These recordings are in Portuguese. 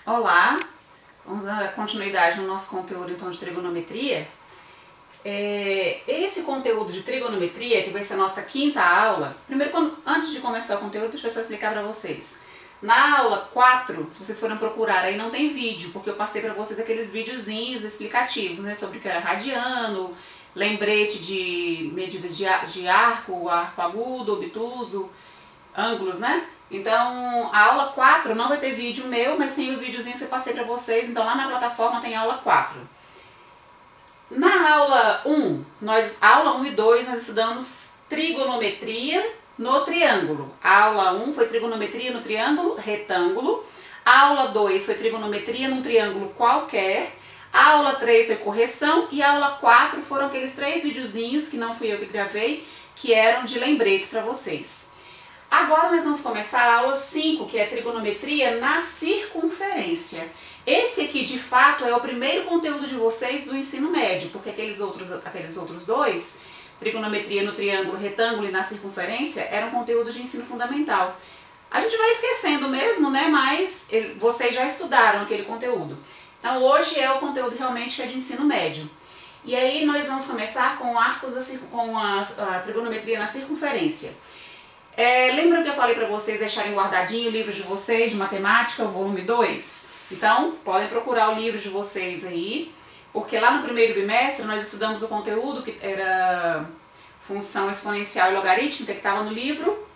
Olá, vamos dar continuidade no nosso conteúdo então de trigonometria. Esse conteúdo de trigonometria, que vai ser a nossa quinta aula, primeiro, antes de começar o conteúdo, deixa eu só explicar para vocês. Na aula 4, se vocês forem procurar aí, não tem vídeo, porque eu passei para vocês aqueles videozinhos explicativos, né, sobre o que era radiano, lembrete de medida de arco agudo, obtuso, ângulos, né? Então, a aula 4 não vai ter vídeo meu, mas tem os videozinhos que eu passei pra vocês, então lá na plataforma tem a aula 4. Na aula 1, aula 1 e 2, nós estudamos trigonometria no triângulo. A aula 1 foi trigonometria no triângulo retângulo, a aula 2 foi trigonometria num triângulo qualquer, a aula 3 foi correção e a aula 4 foram aqueles 3 videozinhos, que não fui eu que gravei, que eram de lembretes para vocês. Agora nós vamos começar a aula 5, que é trigonometria na circunferência. Esse aqui, de fato, é o primeiro conteúdo de vocês do ensino médio, porque aqueles outros dois, trigonometria no triângulo, retângulo e na circunferência, eram conteúdo de ensino fundamental. A gente vai esquecendo mesmo, né? Mas vocês já estudaram aquele conteúdo. Então hoje é o conteúdo realmente que é de ensino médio. E aí nós vamos começar com com a trigonometria na circunferência. Lembram que eu falei para vocês deixarem guardadinho o livro de vocês de matemática, o volume 2? Então, podem procurar o livro de vocês aí, porque lá no primeiro bimestre nós estudamos o conteúdo que era função exponencial e logarítmica, que estava no livro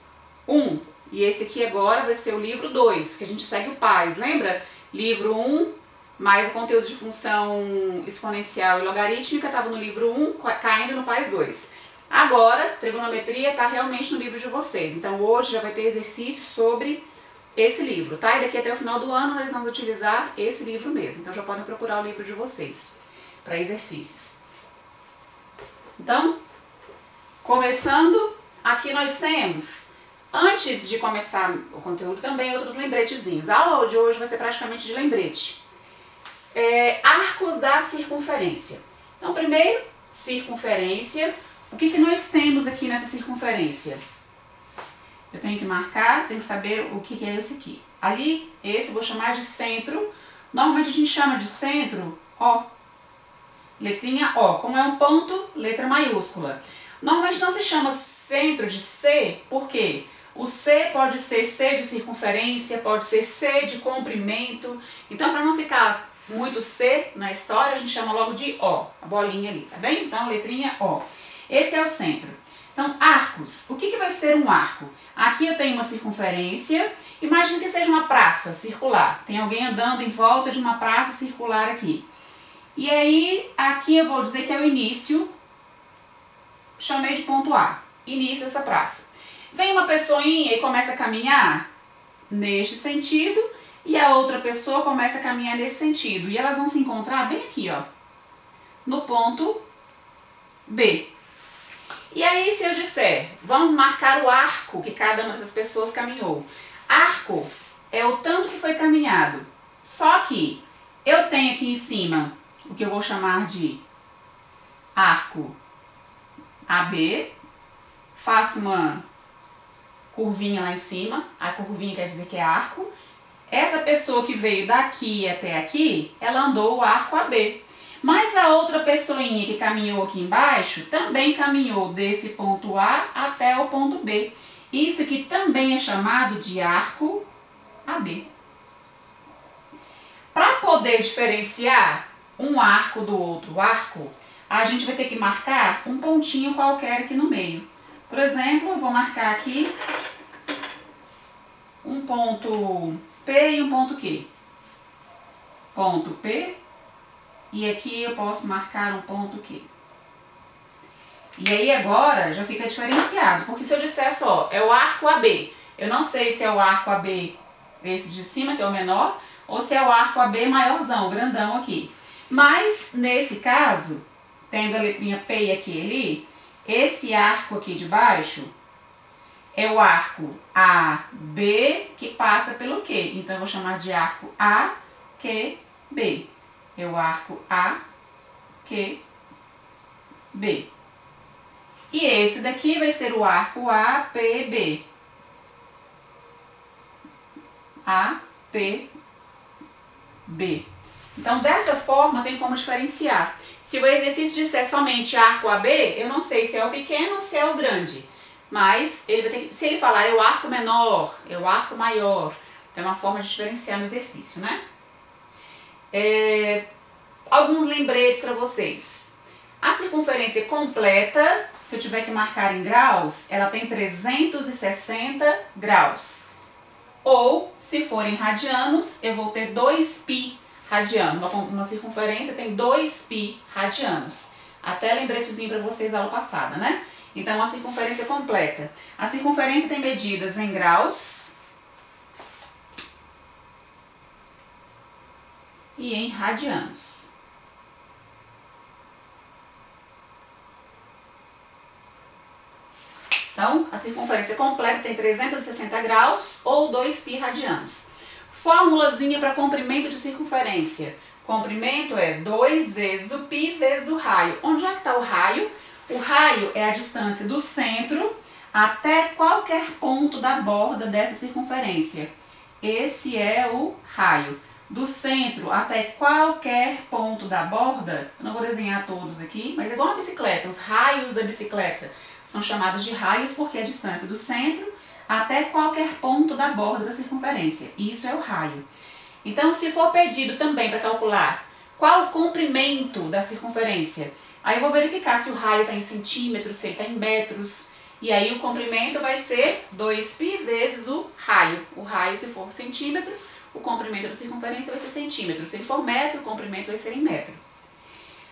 1. E esse aqui agora vai ser o livro 2, porque a gente segue o PAS, lembra? Livro 1, mais o conteúdo de função exponencial e logarítmica estava no livro 1, caindo no PAS 2. Agora, trigonometria está realmente no livro de vocês. Então hoje já vai ter exercício sobre esse livro, tá? E daqui até o final do ano nós vamos utilizar esse livro mesmo. Então já podem procurar o livro de vocês para exercícios. Então, começando, aqui nós temos, antes de começar o conteúdo, também outros lembretezinhos. A aula de hoje vai ser praticamente de lembrete. Arcos da circunferência. Então, primeiro, circunferência. O que nós temos aqui nessa circunferência? Eu tenho que marcar, tenho que saber o que é esse aqui. Ali, esse eu vou chamar de centro. Normalmente a gente chama de centro O. Letrinha O. Como é um ponto, letra maiúscula. Normalmente não se chama centro de C, por quê? O C pode ser C de circunferência, pode ser C de comprimento. Então, para não ficar muito C na história, a gente chama logo de O. A bolinha ali, tá bem? Então, letrinha O. Esse é o centro. Então, arcos. O que vai ser um arco? Aqui eu tenho uma circunferência. Imagine que seja uma praça circular. Tem alguém andando em volta de uma praça circular aqui. E aí, aqui eu vou dizer que é o início. Chamei de ponto A. Início dessa praça. Vem uma pessoinha e começa a caminhar neste sentido. E a outra pessoa começa a caminhar nesse sentido. E elas vão se encontrar bem aqui, ó. No ponto B. E aí, se eu disser, vamos marcar o arco que cada uma dessas pessoas caminhou. Arco é o tanto que foi caminhado. Só que eu tenho aqui em cima o que eu vou chamar de arco AB. Faço uma curvinha lá em cima. A curvinha quer dizer que é arco. Essa pessoa que veio daqui até aqui, ela andou o arco AB. Mas a outra pessoinha que caminhou aqui embaixo também caminhou desse ponto A até o ponto B. Isso aqui também é chamado de arco AB. Para poder diferenciar um arco do outro arco, a gente vai ter que marcar um pontinho qualquer aqui no meio. Por exemplo, eu vou marcar aqui um ponto P e um ponto Q. Ponto P. E aqui eu posso marcar um ponto Q. E aí agora já fica diferenciado, porque se eu disser só, é o arco AB, eu não sei se é o arco AB esse de cima, que é o menor, ou se é o arco AB maiorzão, grandão aqui. Mas, nesse caso, tendo a letrinha P aqui e ali, esse arco aqui de baixo é o arco AB que passa pelo Q. Então, eu vou chamar de arco AQB. É o arco AQB. E esse daqui vai ser o arco APB. B. Então, dessa forma, tem como diferenciar. Se o exercício disser somente arco AB, eu não sei se é o pequeno ou se é o grande. Mas, ele vai ter que, se ele falar é o arco menor, é o arco maior, tem uma forma de diferenciar no exercício, né? Alguns lembretes para vocês. A circunferência completa, se eu tiver que marcar em graus, ela tem 360 graus. Ou, se for em radianos, eu vou ter 2π radiano. Uma circunferência tem 2π radianos. Até lembretezinho para vocês da aula passada, né? Então, a circunferência completa. A circunferência tem medidas em graus e em radianos. Então, a circunferência completa tem 360 graus ou 2π radianos. Formulazinha para comprimento de circunferência. Comprimento é 2 vezes o π vezes o raio. Onde é que está o raio? O raio é a distância do centro até qualquer ponto da borda dessa circunferência. Esse é o raio. Do centro até qualquer ponto da borda, eu não vou desenhar todos aqui, mas é igual uma bicicleta, os raios da bicicleta são chamados de raios porque é a distância do centro até qualquer ponto da borda da circunferência. Isso é o raio. Então, se for pedido também para calcular qual o comprimento da circunferência, aí eu vou verificar se o raio está em centímetros, se ele está em metros, e aí o comprimento vai ser 2π vezes o raio. O raio, se for centímetro, o comprimento da circunferência vai ser centímetro. Se ele for metro, o comprimento vai ser em metro.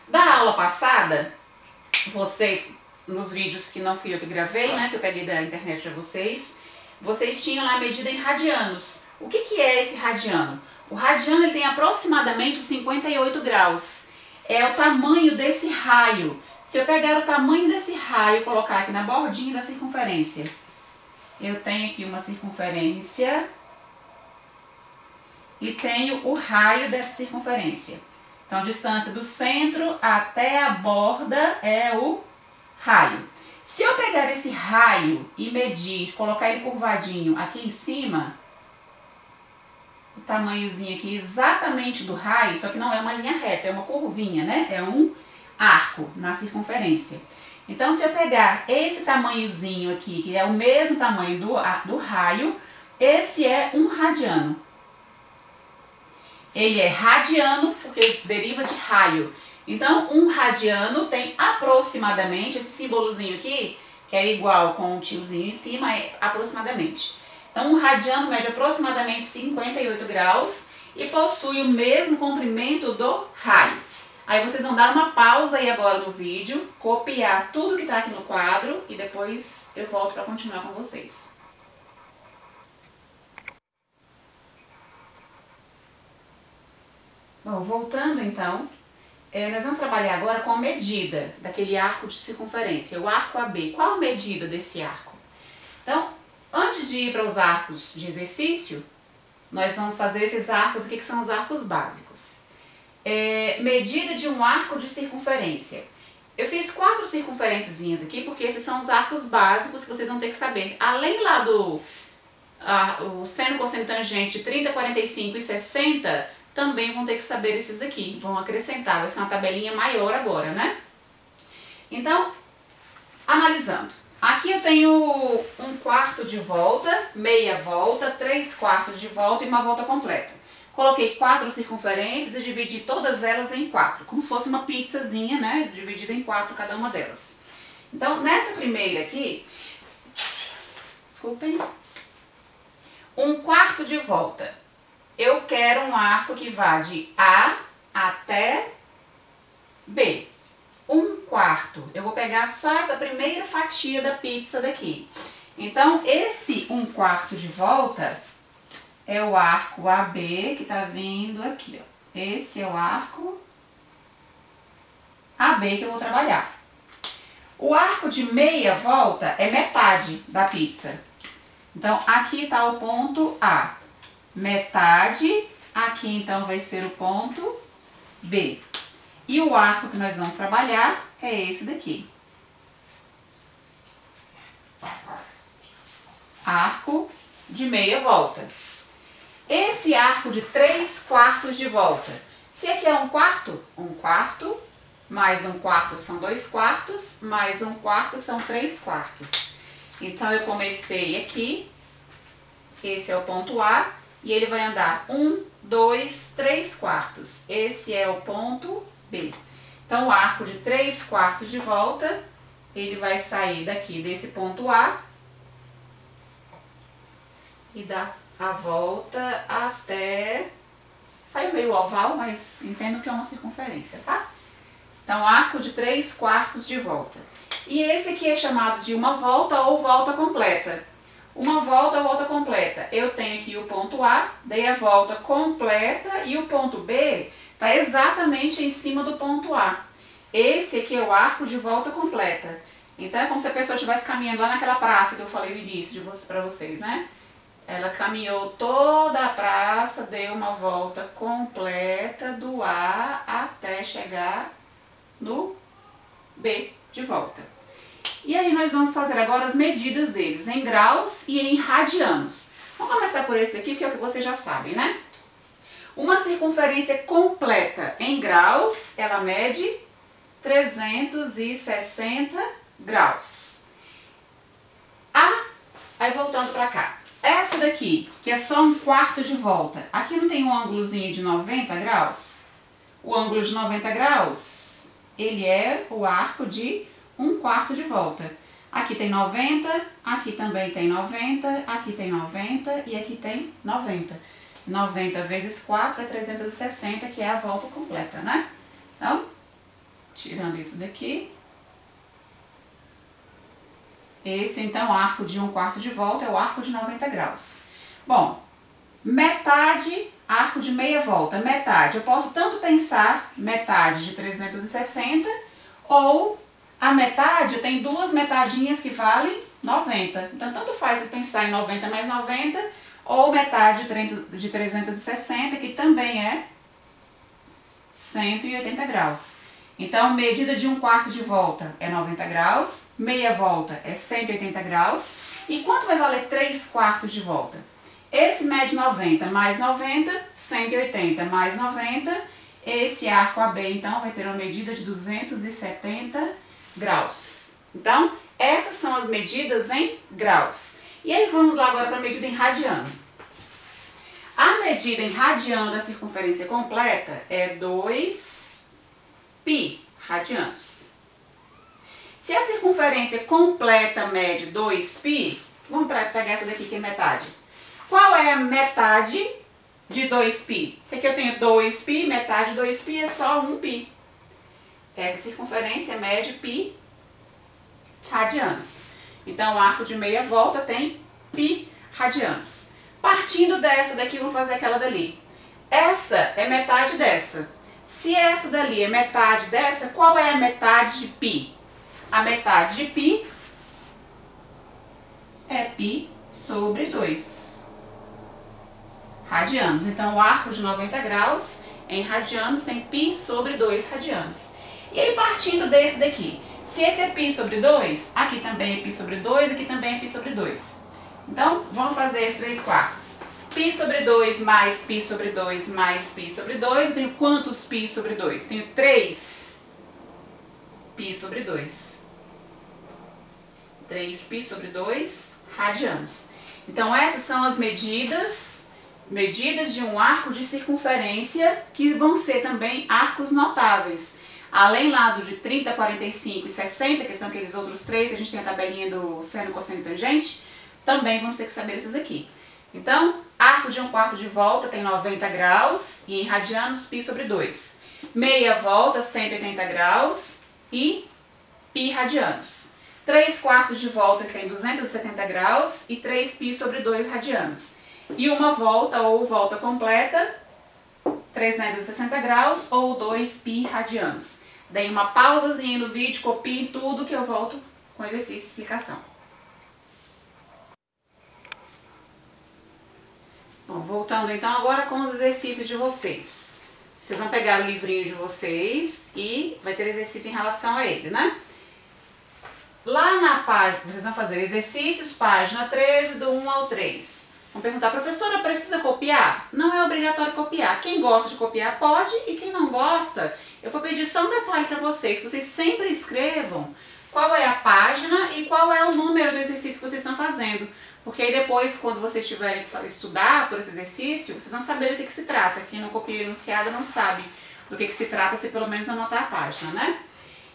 Da aula passada, vocês, nos vídeos que não fui eu que gravei, né, que eu peguei da internet para vocês tinham lá a medida em radianos. O que é esse radiano? O radiano ele tem aproximadamente 58 graus. É o tamanho desse raio. Se eu pegar o tamanho desse raio e colocar aqui na bordinha da circunferência, eu tenho aqui uma circunferência e tenho o raio dessa circunferência. Então, a distância do centro até a borda é o raio. Se eu pegar esse raio e medir, colocar ele curvadinho aqui em cima, o tamanhozinho aqui exatamente do raio, só que não é uma linha reta, é uma curvinha, né? É um arco na circunferência. Então, se eu pegar esse tamanhozinho aqui, que é o mesmo tamanho do raio, esse é um radiano. Ele é radiano porque deriva de raio. Então, um radiano tem aproximadamente, esse símbolozinho aqui, que é igual com o tiozinho em cima, é aproximadamente. Então, um radiano mede aproximadamente 58 graus e possui o mesmo comprimento do raio. Aí vocês vão dar uma pausa aí agora no vídeo, copiar tudo que está aqui no quadro e depois eu volto para continuar com vocês. Bom, voltando então, nós vamos trabalhar agora com a medida daquele arco de circunferência, o arco AB. Qual a medida desse arco? Então, antes de ir para os arcos de exercício, nós vamos fazer esses arcos aqui que são os arcos básicos. Medida de um arco de circunferência. Eu fiz 4 circunferênciazinhas aqui porque esses são os arcos básicos que vocês vão ter que saber. Além lá do o seno, cosseno, tangente de 30, 45 e 60, também vão ter que saber esses aqui. Vão acrescentar, vai ser uma tabelinha maior agora, né? Então, analisando. Aqui eu tenho 1/4 de volta, meia volta, 3/4 de volta e uma volta completa. Coloquei 4 circunferências e dividi todas elas em 4, como se fosse uma pizzazinha, né? Dividida em 4 cada uma delas. Então, nessa primeira aqui, desculpem, 1/4 de volta. Eu quero um arco que vá de A até B. 1/4. Eu vou pegar só essa primeira fatia da pizza daqui. Então, esse 1/4 de volta é o arco AB que tá vindo aqui, ó. Esse é o arco AB que eu vou trabalhar. O arco de meia volta é metade da pizza. Então, aqui tá o ponto A. Metade, aqui então vai ser o ponto B. E o arco que nós vamos trabalhar é esse daqui. Arco de meia volta. Esse arco de 3/4 de volta. Se aqui é 1/4, mais 1/4 são 2/4, mais 1/4 são 3/4. Então, eu comecei aqui, esse é o ponto A, e ele vai andar 1, 2, 3/4. Esse é o ponto B. Então, o arco de 3/4 de volta, ele vai sair daqui desse ponto A e dar a volta até... Saiu meio oval, mas entendo que é uma circunferência, tá? Então, arco de 3/4 de volta. E esse aqui é chamado de uma volta ou volta completa. Uma volta ou volta completa. Eu tenho aqui o ponto A, dei a volta completa e o ponto B está exatamente em cima do ponto A. Esse aqui é o arco de volta completa. Então, é como se a pessoa estivesse caminhando lá naquela praça que eu falei no início para vocês, né? Ela caminhou toda a praça, deu uma volta completa do A até chegar no B de volta. E aí nós vamos fazer agora as medidas deles em graus e em radianos. Vamos começar por esse daqui, que é o que vocês já sabem, né? Uma circunferência completa em graus, ela mede 360 graus. Aí voltando para cá. Essa daqui, que é só 1/4 de volta, aqui não tem um ângulozinho de 90 graus? O ângulo de 90 graus, ele é o arco de 1/4 de volta. Aqui tem 90, aqui também tem 90, aqui tem 90 e aqui tem 90. 90 vezes 4 é 360, que é a volta completa, né? Então, tirando isso daqui. Esse, então, arco de 1/4 de volta é o arco de 90 graus. Bom, metade, arco de meia volta, metade. Eu posso tanto pensar metade de 360 ou a metade, eu tenho duas metadinhas que valem 90. Então, tanto faz eu pensar em 90 mais 90 ou metade de 360, que também é 180 graus. Então, medida de 1/4 de volta é 90 graus, meia volta é 180 graus. E quanto vai valer 3/4 de volta? Esse mede 90 mais 90, 180 mais 90. Esse arco AB, então, vai ter uma medida de 270 graus. Então, essas são as medidas em graus. E aí, vamos lá agora para a medida em radiano. A medida em radiano da circunferência completa é 2π radianos. Se a circunferência completa mede 2π, vamos pegar essa daqui que é metade. Qual é a metade de 2π? Se aqui eu tenho 2π, metade de 2π é só 1π. Essa circunferência mede π radianos. Então, o arco de meia volta tem π radianos. Partindo dessa daqui, vamos fazer aquela dali. Essa é metade dessa. Se essa dali é metade dessa, qual é a metade de π? A metade de π é π sobre 2 radianos. Então, o arco de 90 graus em radianos tem π sobre 2 radianos. E aí, partindo desse daqui, se esse é π sobre 2, aqui também é π sobre 2, aqui também é π sobre 2. Então, vamos fazer esses 3/4. π sobre 2 mais π sobre 2 mais π sobre 2. Eu tenho quantos π sobre 2? Tenho 3 π sobre 2. 3 π sobre 2 radianos. Então, essas são as medidas de um arco de circunferência, que vão ser também arcos notáveis. Além lá do de 30, 45 e 60, que são aqueles outros três, a gente tem a tabelinha do seno, cosseno e tangente, também vamos ter que saber esses aqui. Então, arco de 1/4 de volta tem 90 graus e em radianos π sobre 2. Meia volta, 180 graus e π radianos. 3/4 de volta tem 270 graus e 3π sobre 2 radianos. E uma volta ou volta completa, 360 graus ou 2π radianos. Dei uma pausazinha no vídeo, copiem tudo que eu volto com exercício e explicação. Bom, voltando então agora com os exercícios de vocês. Vocês vão pegar o livrinho de vocês e vai ter exercício em relação a ele, né? Lá na página, vocês vão fazer exercícios, página 13, do 1 ao 3. Vão perguntar, professora, precisa copiar? Não é obrigatório copiar. Quem gosta de copiar pode e quem não gosta, eu vou pedir só um detalhe para vocês, que vocês sempre escrevam qual é a página e qual é o número do exercício que vocês estão fazendo. Porque aí depois, quando vocês tiverem que estudar por esse exercício, vocês vão saber do que se trata. Quem não copia o enunciado não sabe do que se trata, se pelo menos anotar a página, né?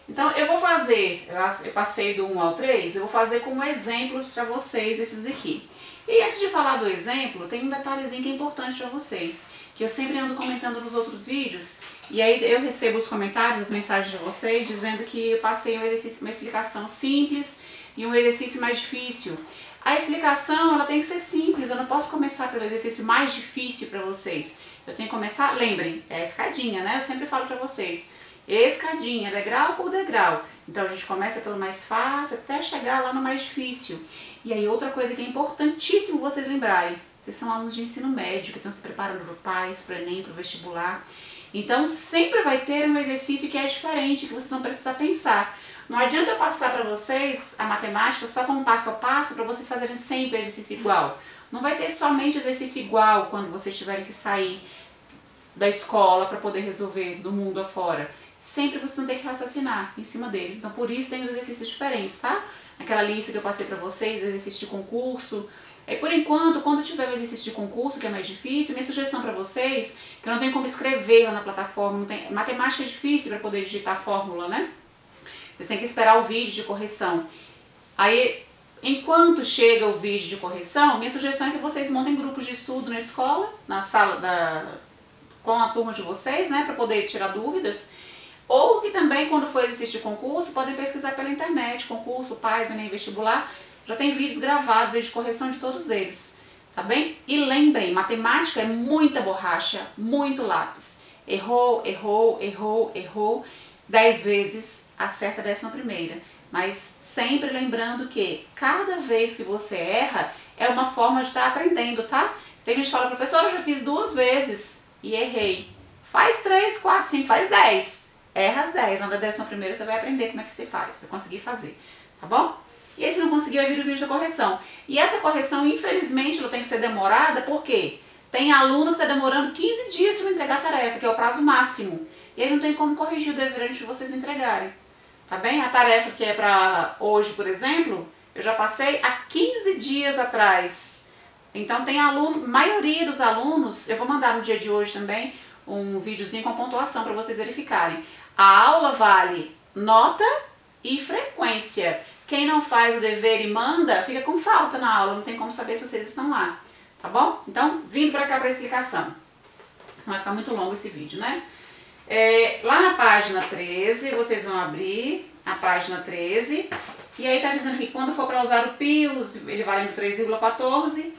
Então, eu vou fazer, eu passei do 1 ao 3, eu vou fazer como exemplos para vocês esses aqui. E antes de falar do exemplo, tem um detalhezinho que é importante para vocês, que eu sempre ando comentando nos outros vídeos, e aí eu recebo os comentários, as mensagens de vocês, dizendo que eu passei um exercício, uma explicação simples e um exercício mais difícil. A explicação, ela tem que ser simples, eu não posso começar pelo exercício mais difícil para vocês. Eu tenho que começar, lembrem, é a escadinha, né? Eu sempre falo para vocês, escadinha, degrau por degrau. Então a gente começa pelo mais fácil até chegar lá no mais difícil. E aí outra coisa que é importantíssimo vocês lembrarem, vocês são alunos de ensino médio, que estão se preparando para o PAS, para o Enem, para o vestibular. Então sempre vai ter um exercício que é diferente, que vocês vão precisar pensar. Não adianta eu passar para vocês a matemática só como passo a passo para vocês fazerem sempre exercício igual. Não vai ter somente exercício igual quando vocês tiverem que sair da escola para poder resolver do mundo afora. Sempre vocês vão ter que raciocinar em cima deles. Então por isso tem os exercícios diferentes, tá? Aquela lista que eu passei para vocês, exercício de concurso. Aí por enquanto, quando tiver o exercício de concurso, que é mais difícil, minha sugestão para vocês, que eu não tenho como escrever lá na plataforma, não tem, matemática é difícil para poder digitar a fórmula, né? Vocês têm que esperar o vídeo de correção. Aí, enquanto chega o vídeo de correção, minha sugestão é que vocês montem grupos de estudo na escola, na sala com a turma de vocês, né, para poder tirar dúvidas. Ou que também, quando for exercício de concurso, podem pesquisar pela internet, concurso, PAS, Enem, vestibular. Já tem vídeos gravados aí de correção de todos eles, tá bem? E lembrem, matemática é muita borracha, muito lápis. Errou, errou, errou, errou. 10 vezes, acerta a 11ª. Mas sempre lembrando que cada vez que você erra, é uma forma de estar aprendendo, tá? Tem gente que fala, professora, eu já fiz 2 vezes e errei. Faz 3, 4, 5, faz 10. Erra as 10, na 11ª você vai aprender como é que se faz, vai conseguir fazer, tá bom? E aí se não conseguir, vai vir o vídeo da correção. E essa correção, infelizmente, ela tem que ser demorada, porque tem aluno que está demorando 15 dias para entregar a tarefa, que é o prazo máximo. E aí não tem como corrigir o dever antes de vocês entregarem, tá bem? A tarefa que é para hoje, por exemplo, eu já passei há 15 dias atrás. Então tem aluno, maioria dos alunos, eu vou mandar no dia de hoje também um videozinho com pontuação para vocês verificarem. A aula vale nota e frequência. Quem não faz o dever e manda, fica com falta na aula, não tem como saber se vocês estão lá, tá bom? Então, vindo para cá para a explicação. Senão vai ficar muito longo esse vídeo, né? Lá na página 13, vocês vão abrir a página 13, e aí tá dizendo que quando for para usar o pi, ele valendo 3,14,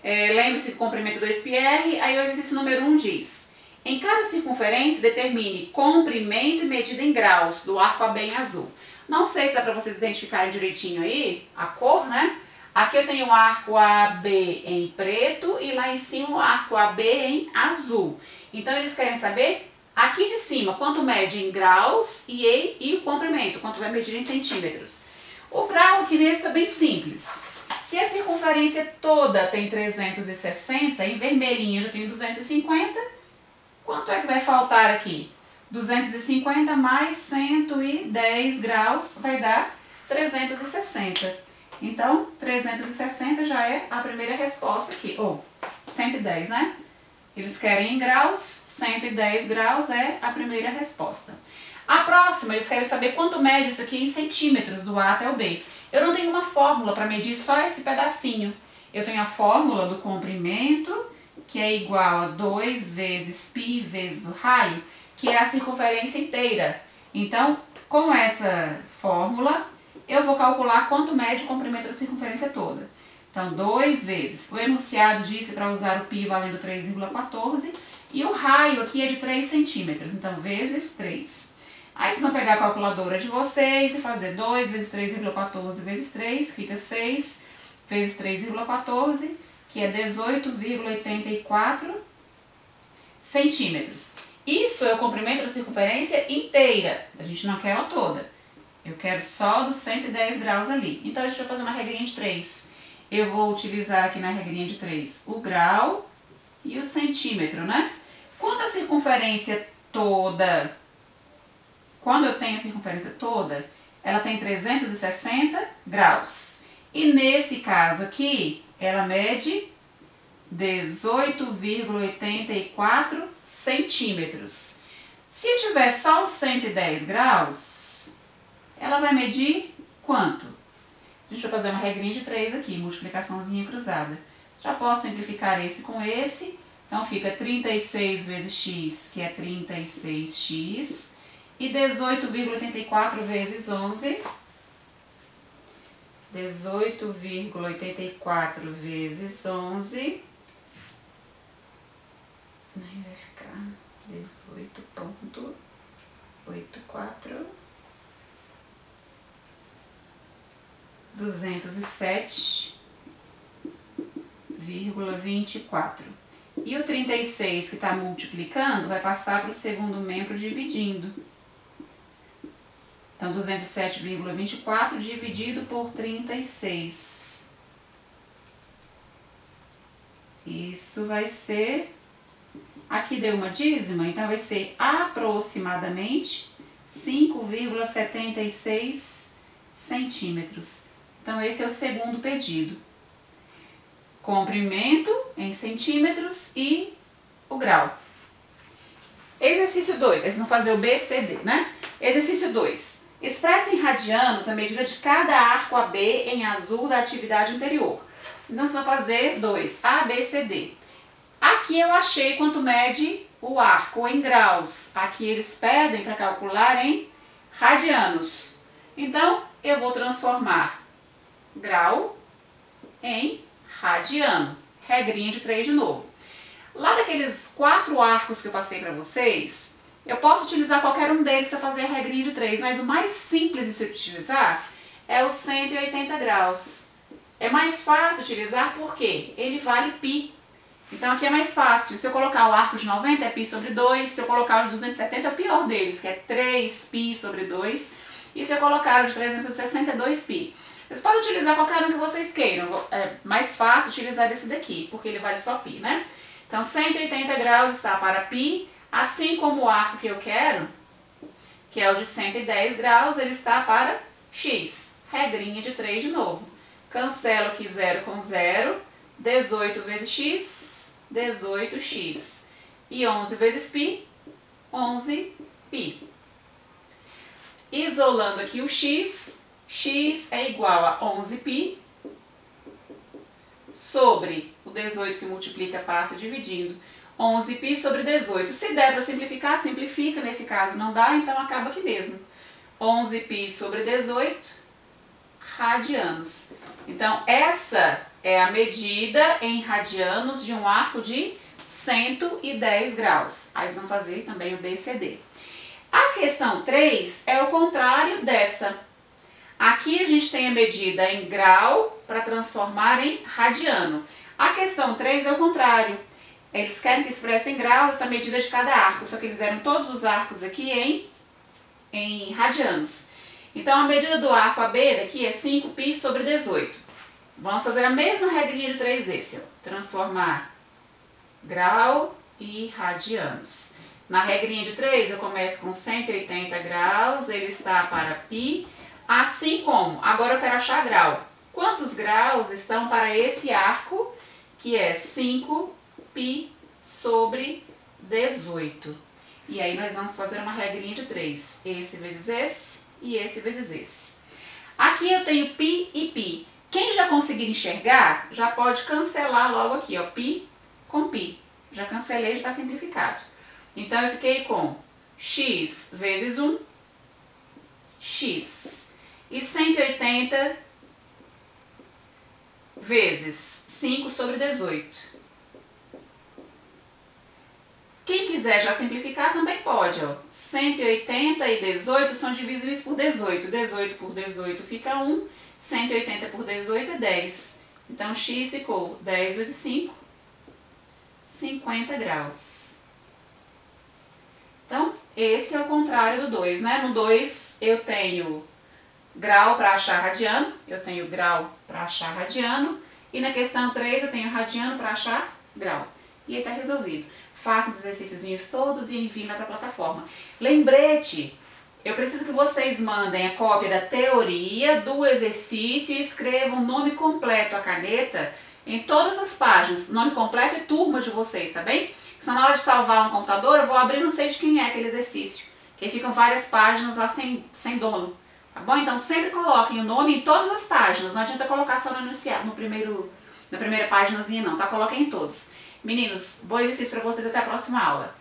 lembre-se do comprimento 2πr, aí o exercício número 1 diz: em cada circunferência, determine comprimento e medida em graus do arco AB em azul. Não sei se dá para vocês identificarem direitinho aí a cor, né? Aqui eu tenho o arco AB em preto e lá em cima o arco AB em azul. Então eles querem saber aqui de cima quanto mede em graus e o comprimento, quanto vai medir em centímetros. O grau aqui nesse está bem simples. Se a circunferência toda tem 360, em vermelhinho eu já tenho 250, quanto é que vai faltar aqui? 250 mais 110 graus vai dar 360. Então, 360 já é a primeira resposta aqui, ou 110, né? Eles querem em graus, 110 graus é a primeira resposta. A próxima, eles querem saber quanto mede isso aqui em centímetros, do A até o B. Eu não tenho uma fórmula para medir só esse pedacinho. Eu tenho a fórmula do comprimento, que é igual a 2 vezes π vezes o raio, que é a circunferência inteira. Então, com essa fórmula, eu vou calcular quanto mede o comprimento da circunferência toda. Então, 2 vezes, o enunciado disse para usar o π valendo 3,14, e o raio aqui é de 3 centímetros, então, vezes 3. Aí vocês vão pegar a calculadora de vocês e fazer 2 vezes 3,14 vezes 3, fica 6 vezes 3,14, que é 18,84 centímetros. Isso é o comprimento da circunferência inteira, a gente não quer ela toda. Eu quero só dos 110 graus ali. Então a gente vai fazer uma regrinha de 3. eu vou utilizar aqui na regrinha de 3 o grau e o centímetro, né? Quando eu tenho a circunferência toda, ela tem 360 graus. E nesse caso aqui, ela mede 18,84 centímetros. Se eu tiver só os 110 graus, ela vai medir quanto? A gente vai fazer uma regrinha de 3 aqui, multiplicaçãozinha cruzada. Já posso simplificar esse com esse. Então, fica 36 vezes x, que é 36x, e 18,84 vezes 11. 18,84 vezes 11. Nem vai ficar 18,84. 207,24. E o 36 que está multiplicando vai passar para o segundo membro dividindo. Então, 207,24 dividido por 36. Isso vai ser... Aqui deu uma dízima, então vai ser aproximadamente 5,76 centímetros. Então, esse é o segundo pedido. Comprimento em centímetros e o grau. Exercício 2, eles vão fazer o B, C, D, né? Exercício 2. Expressa em radianos a medida de cada arco AB em azul da atividade anterior. Então, vocês vão fazer 2, A, B, C, D. Aqui eu achei quanto mede o arco em graus. Aqui eles pedem para calcular em radianos. Então, eu vou transformar grau em radiano. Regrinha de 3 de novo. Lá daqueles 4 arcos que eu passei para vocês, eu posso utilizar qualquer um deles para fazer a regrinha de 3, mas o mais simples de se utilizar é o 180 graus. É mais fácil utilizar porque ele vale π. Então aqui é mais fácil. Se eu colocar o arco de 90 é π sobre 2, se eu colocar o de 270 é o pior deles, que é 3π sobre 2, e se eu colocar o de 360 é 2π. Vocês podem utilizar qualquer um que vocês queiram, é mais fácil utilizar esse daqui, porque ele vale só π, né? Então 180 graus está para π, assim como o arco que eu quero, que é o de 110 graus, ele está para x. Regrinha de 3 de novo. Cancelo aqui 0 com 0, 18 vezes x, 18x. E 11 vezes π, 11π. Isolando aqui o x, x é igual a 11π sobre o 18 que multiplica, passa dividindo. 11π sobre 18. Se der para simplificar, simplifica. Nesse caso não dá, então acaba aqui mesmo. 11π sobre 18 radianos. Então, essa é a medida em radianos de um arco de 110 graus. Aí vocês vão fazer também o BCD. A questão 3 é o contrário dessa. Aqui a gente tem a medida em grau para transformar em radiano. A questão 3 é o contrário. Eles querem que expresse em graus essa medida de cada arco, só que eles deram todos os arcos aqui em radianos. Então, a medida do arco AB daqui é 5π sobre 18. Vamos fazer a mesma regrinha de 3 desse, ó. Transformar grau e radianos. Na regrinha de 3, eu começo com 180 graus, ele está para π, assim como, agora eu quero achar grau. Quantos graus estão para esse arco, que é 5π sobre 18. E aí nós vamos fazer uma regrinha de 3. Esse vezes esse e esse vezes esse. Aqui eu tenho π e π. Quem já conseguir enxergar, já pode cancelar logo aqui, ó, π com π. Já cancelei, já está simplificado. Então eu fiquei com x vezes 1, x. E 180 vezes 5 sobre 18. Quem quiser já simplificar também pode, ó. 180 e 18 são divisíveis por 18. 18 por 18 fica 1. 180 por 18 é 10. Então, x ficou 10 vezes 5, 50 graus. Então, esse é o contrário do 2, né? No 2, eu tenho grau para achar radiano. Eu tenho grau para achar radiano. E na questão 3 eu tenho radiano para achar grau. E aí tá resolvido. Façam os exercíciozinhos todos e enviem lá para a plataforma. Lembrete, eu preciso que vocês mandem a cópia da teoria, do exercício e escrevam o nome completo, a caneta, em todas as páginas. Nome completo e turma de vocês, tá bem? Senão na hora de salvar no computador eu vou abrir, não sei de quem é aquele exercício. Que aí ficam várias páginas lá sem dono. Tá bom? Então sempre coloquem o nome em todas as páginas. Não adianta colocar só no inicial, na primeira paginazinha não, tá? Coloquem em todos. Meninos, bom exercício pra vocês, até a próxima aula.